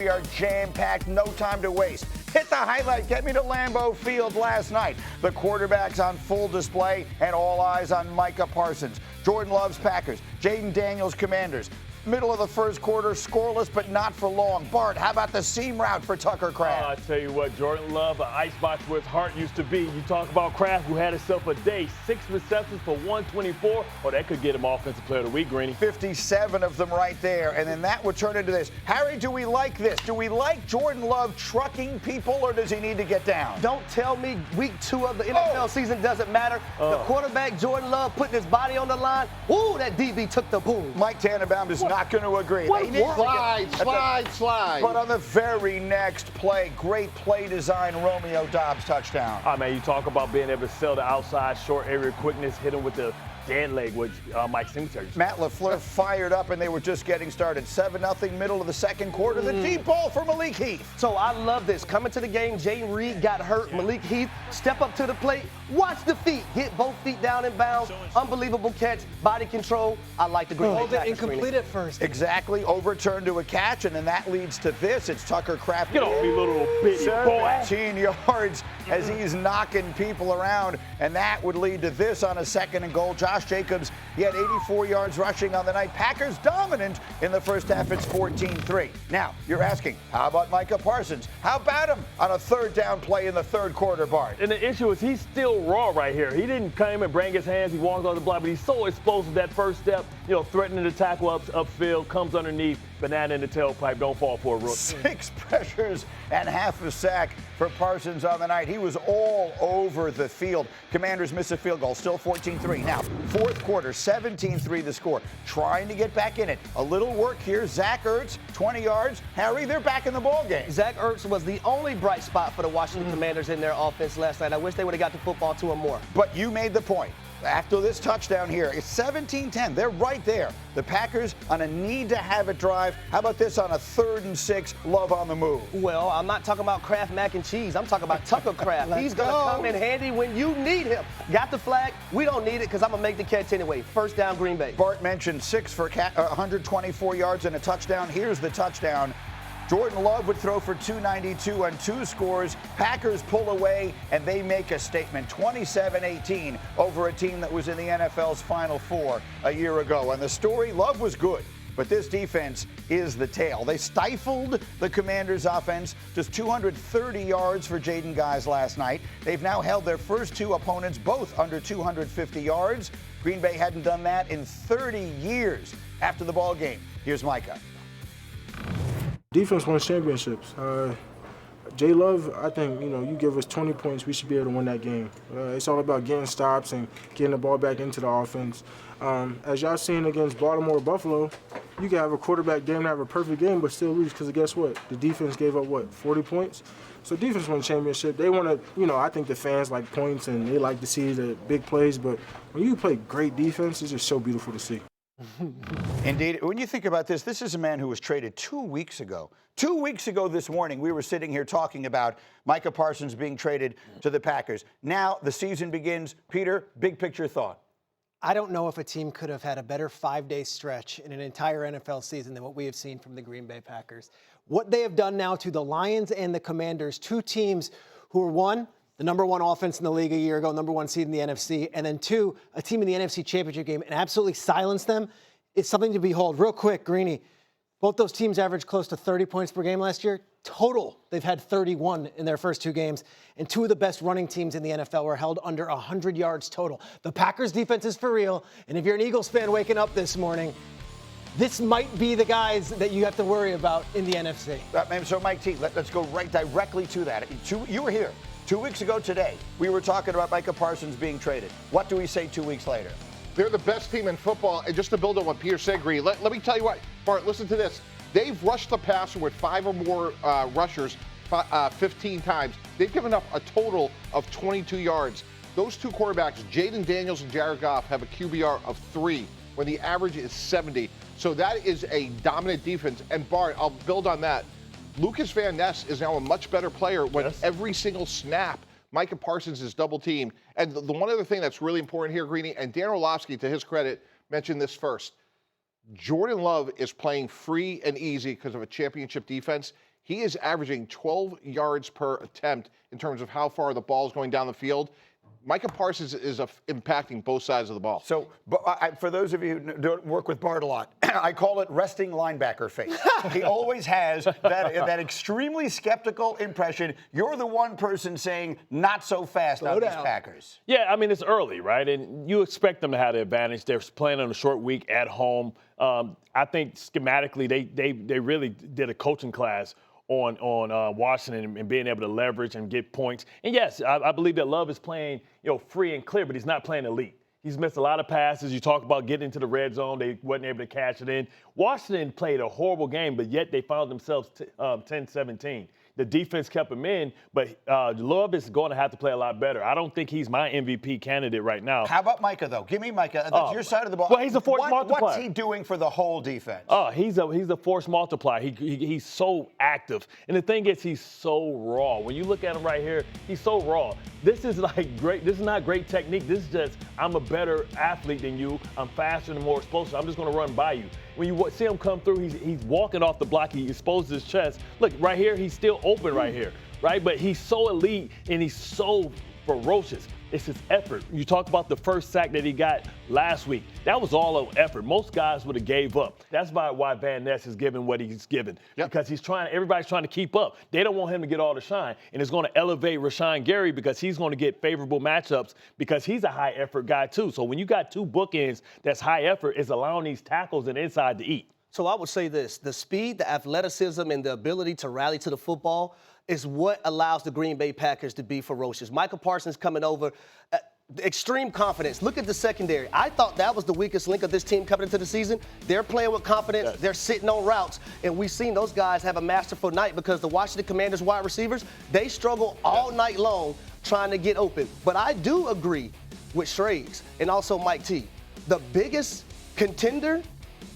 We are jam-packed, no time to waste. Hit the highlight, get me to Lambeau Field last night. The quarterback's on full display and all eyes on Micah Parsons. Jordan Love's Packers, Jaden Daniels' Commanders. Middle of the first quarter, scoreless but not for long. Bart, how about the seam route for Tucker Kraft? I tell you what, Jordan Love, an icebox where his heart used to be. You talk about Kraft, who had himself a day, 6 receptions for 124. Oh, that could get him Offensive Player of the Week, Greeny. 57 of them right there, and then that would turn into this. Harry, do we like this? Do we like Jordan Love trucking people, or does he need to get down? Don't tell me week 2 of the NFL season doesn't matter. The quarterback, Jordan Love, putting his body on the line. Ooh, that DB took the boom. Mike Tannenbaum is not going to agree. Slide. But on the very next play, great play design, Romeo Doubs touchdown. Oh, man, you talk about being able to sell the outside short area quickness, hit him with the dead leg, which Mike Singletary. Matt LaFleur fired up, and they were just getting started. 7-0, middle of the second quarter. The deep ball for Malik Heath. So I love this. Coming to the game, Jaden Reed got hurt. Malik Heath, step up to the plate. Watch the feet. Get both feet down in bounds. Unbelievable catch. Body control. I like the Green Bay Packers. Hold it incomplete at first. Exactly. Overturned to a catch, and then that leads to this. It's Tucker Kraft. Get off me, little bitty boy. 17 yards as he's knocking people around, and that would lead to this on a 2nd and goal. Josh Jacobs, he had 84 yards rushing on the night. Packers dominant in the first half. It's 14-3. Now, you're asking, how about Micah Parsons? How about him on a 3rd down play in the 3rd quarter, Bart? And the issue is he's still raw right here. He didn't come and bring his hands. He walked on the block, but he's so explosive that first step, threatening to tackle upfield, comes underneath, banana in the tailpipe. Don't fall for a rook. 6 pressures and half a sack for Parsons on the night. He was all over the field. Commanders miss a field goal, still 14-3. Now, 4th quarter, 17-3 the score. Trying to get back in it. A little work here. Zach Ertz, 20 yards. Harry, they're back in the ball game. Zach Ertz was the only bright spot for the Washington Commanders in their offense last night. I wish they would have got the football to him more. But you made the point. After this touchdown here, it's 17-10. They're right there. The Packers on a need-to-have-it drive. How about this on a 3rd and 6, Love on the move? Well, I'm not talking about Kraft mac and cheese. I'm talking about Tucker Kraft. He's going to come in handy when you need him. Got the flag. We don't need it because I'm going to make the catch anyway. 1st down, Green Bay. Bart mentioned 6 for 124 yards and a touchdown. Here's the touchdown. Jordan Love would throw for 292 on 2 scores. Packers pull away, and they make a statement, 27-18 over a team that was in the NFL's Final Four a year ago. And the story, Love was good, but this defense is the tale. They stifled the Commanders' offense, just 230 yards for Jaden Guys last night. They've now held their first 2 opponents both under 250 yards. Green Bay hadn't done that in 30 years. After the ball game, here's Micah. Defense wins championships. J Love, I think, you give us 20 points, we should be able to win that game. It's all about getting stops and getting the ball back into the offense. As y'all seen against Baltimore or Buffalo, you can have a quarterback game and have a perfect game but still lose because guess what? The defense gave up, 40 points? So defense wins championship. They want to, I think the fans like points and they like to see the big plays, but when you play great defense, it's just so beautiful to see. Indeed. When you think about this, this is a man who was traded 2 weeks ago. 2 weeks ago this morning, we were sitting here talking about Micah Parsons being traded to the Packers. Now the season begins. Peter, big picture thought. I don't know if a team could have had a better 5-day stretch in an entire NFL season than what we have seen from the Green Bay Packers. What they have done now to the Lions and the Commanders, 2 teams who are, 1, the number 1 offense in the league a year ago, number 1 seed in the NFC, and then 2, a team in the NFC Championship game, and absolutely silence them. It's something to behold. Real quick, Greeny, both those teams averaged close to 30 points per game last year. Total, they've had 31 in their first 2 games, and 2 of the best running teams in the NFL were held under 100 yards total. The Packers' defense is for real, and if you're an Eagles fan waking up this morning, this might be the guys that you have to worry about in the NFC. So, Mike T, let's go directly to that. You were here 2 weeks ago today. We were talking about Micah Parsons being traded. What do we say 2 weeks later? They're the best team in football. And just to build on what Peter said, Green, let me tell you what, Bart, listen to this. They've rushed the passer with 5 or more rushers 15 times. They've given up a total of 22 yards. Those 2 quarterbacks, Jaden Daniels and Jared Goff, have a QBR of 3 when the average is 70. So that is a dominant defense. And Bart, I'll build on that. Lucas Van Ness is now a much better player when every single snap Micah Parsons is double teamed. And the one other thing that's really important here, Greeny, and Dan Orlovsky, to his credit, mentioned this first. Jordan Love is playing free and easy because of a championship defense. He is averaging 12 yards per attempt in terms of how far the ball is going down the field. Micah Parsons is impacting both sides of the ball. So, for those of you who don't work with Bart a lot, I call it resting linebacker face. He always has that extremely skeptical impression. You're the one person saying not so fast on these Packers. Yeah, I mean, it's early, right? And you expect them to have the advantage. They're playing on a short week at home. I think schematically they really did a coaching class on Washington and being able to leverage and get points. And yes, I believe that Love is playing, free and clear, but he's not playing elite. He's missed a lot of passes. You talk about getting into the red zone. They wasn't able to catch it in. Washington played a horrible game, but yet they found themselves 10-17. The defense kept him in, but Love is going to have to play a lot better. I don't think he's my MVP candidate right now. How about Micah, though? Give me Micah. That's your side of the ball. Well, he's a force multiplier. What's he doing for the whole defense? Oh, he's a force multiplier. He's so active. And the thing is, he's so raw. When you look at him right here, he's so raw. This is great. This is not great technique. This is just, I'm a better athlete than you. I'm faster and more explosive. I'm just going to run by you. When you see him come through, he's walking off the block. He exposes his chest. Look, right here, he's still open right here, right? But he's so elite and he's so ferocious. It's his effort. You talk about the first sack that he got last week. That was all an effort. Most guys would have gave up. That's why Van Ness is giving what he's given. Yep. Because everybody's trying to keep up. They don't want him to get all the shine. And it's going to elevate Rashawn Gary because he's going to get favorable matchups because he's a high effort guy too. So when you got two bookends that's high effort, it's allowing these tackles and inside to eat. So I would say this, the speed, the athleticism, and the ability to rally to the football is what allows the Green Bay Packers to be ferocious. Micah Parsons coming over, extreme confidence. Look at the secondary. I thought that was the weakest link of this team coming into the season. They're playing with confidence. They're sitting on routes. And we've seen those guys have a masterful night because the Washington Commanders wide receivers, they struggle all night long trying to get open. But I do agree with Schrager and also Mike T. The biggest contender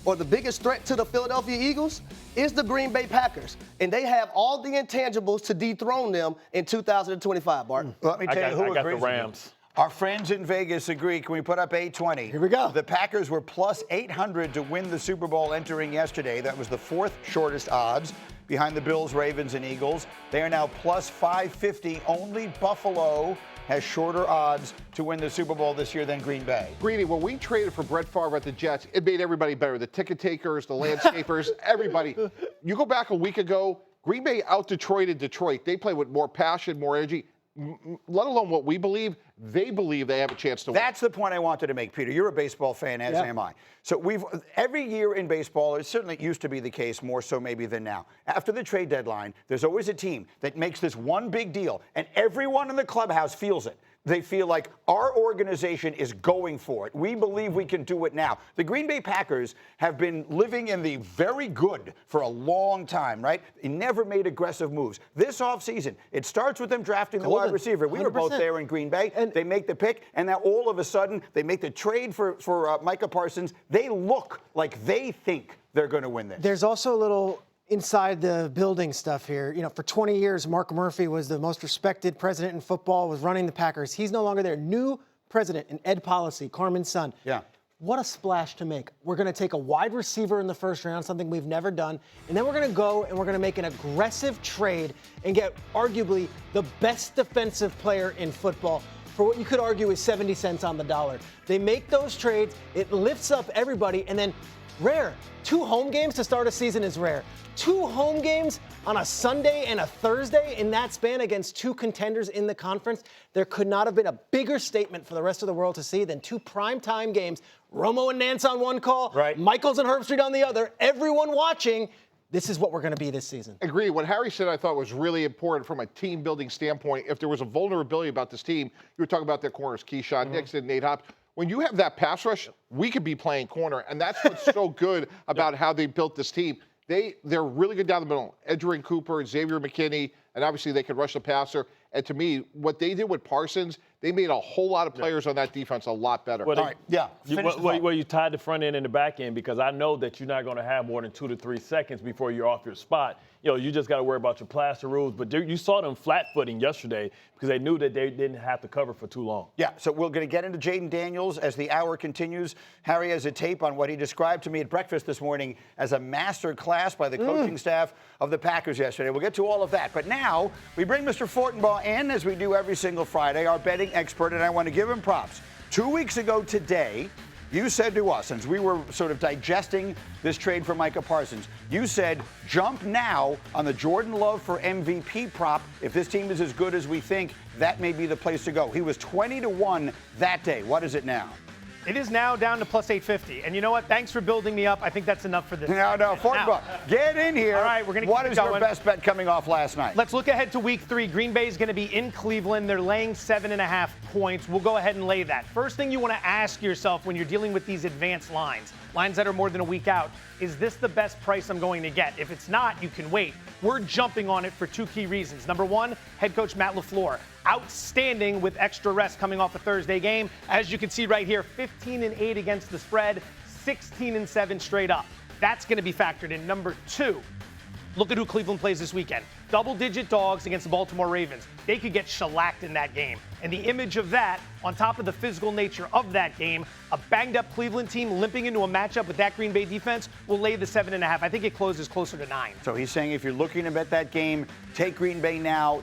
or the biggest threat to the Philadelphia Eagles is the Green Bay Packers. And they have all the intangibles to dethrone them in 2025, Bart. Let me tell you who I got agrees the Rams. Our friends in Vegas agree. Can we put up 820? Here we go. The Packers were plus 800 to win the Super Bowl entering yesterday. That was the fourth shortest odds behind the Bills, Ravens, and Eagles. They are now plus 550. Only Buffalo has shorter odds to win the Super Bowl this year than Green Bay. Greeny, when we traded for Brett Favre at the Jets, it made everybody better. The ticket takers, the landscapers, everybody. You go back a week ago, Green Bay out-Detroited Detroit. They play with more passion, more energy. Let alone what we believe, they believe they have a chance to win. That's the point I wanted to make, Peter. You're a baseball fan, as am I. So every year in baseball, it certainly used to be the case, more so maybe than now. After the trade deadline, there's always a team that makes this one big deal, and everyone in the clubhouse feels it. They feel like our organization is going for it. We believe we can do it now. The Green Bay Packers have been living in the very good for a long time, right? They never made aggressive moves. This offseason, it starts with them drafting the wide receiver. We were both there in Green Bay. And they make the pick, and now all of a sudden, they make the trade for Micah Parsons. They look like they think they're going to win this. There's also a little inside the building stuff here. For 20 years, Mark Murphy was the most respected president in football, was running the Packers. He's no longer there. New president in Ed Policy, Carmen's son. Yeah. What a splash to make. We're going to take a wide receiver in the first round, something we've never done, and then we're going to go and we're going to make an aggressive trade and get arguably the best defensive player in football for what you could argue is 70 cents on the dollar. They make those trades, it lifts up everybody, and then rare. 2 home games to start a season is rare. 2 home games on a Sunday and a Thursday in that span against 2 contenders in the conference. There could not have been a bigger statement for the rest of the world to see than 2 primetime games. Romo and Nance on one call, right. Michaels and Herbstreit on the other. Everyone watching. This is what we're going to be this season. Agree. What Harry said I thought was really important from a team-building standpoint. If there was a vulnerability about this team, you were talking about their corners, Keyshawn Nixon, Nate Hobbs. When you have that pass rush, we could be playing corner, and that's what's so good about how they built this team. They're really good down the middle. Edgerrin Cooper, Xavier McKinney, and obviously they can rush the passer. And to me, what they did with Parsons, they made a whole lot of players on that defense a lot better. All right, you tied the front end and the back end because I know that you're not going to have more than 2 to 3 seconds before you're off your spot. you just got to worry about your plaster rules. But you saw them flat-footing yesterday because they knew that they didn't have to cover for too long. Yeah, so we're going to get into Jaden Daniels as the hour continues. Harry has a tape on what he described to me at breakfast this morning as a master class by the coaching staff of the Packers yesterday. We'll get to all of that. But now we bring Mr. Fortenbaugh in, as we do every single Friday, our betting expert, and I want to give him props. 2 weeks ago today, you said to us, since we were sort of digesting this trade for Micah Parsons, you said jump now on the Jordan Love for MVP prop. If this team is as good as we think, that may be the place to go. He was 20-1 that day. What is it now? It is now down to plus 850. And you know what? Thanks for building me up. I think that's enough for this. No, Fortenbaugh, get in here. All right, we're going to What is your best bet coming off last night? Let's look ahead to week 3. Green Bay is going to be in Cleveland. They're laying 7.5 points. We'll go ahead and lay that. First thing you want to ask yourself when you're dealing with these advanced lines that are more than a week out, is this the best price I'm going to get? If it's not, you can wait. We're jumping on it for 2 key reasons. Number 1, head coach Matt LaFleur. Outstanding with extra rest coming off a Thursday game. As you can see right here, 15-8 against the spread, 16-7 straight up. That's going to be factored in. Number 2, look at who Cleveland plays this weekend. Double-digit dogs against the Baltimore Ravens. They could get shellacked in that game. And the image of that, on top of the physical nature of that game, a banged-up Cleveland team limping into a matchup with that Green Bay defense will lay the 7.5. I think it closes closer to 9. So he's saying if you're looking to bet that game, take Green Bay now.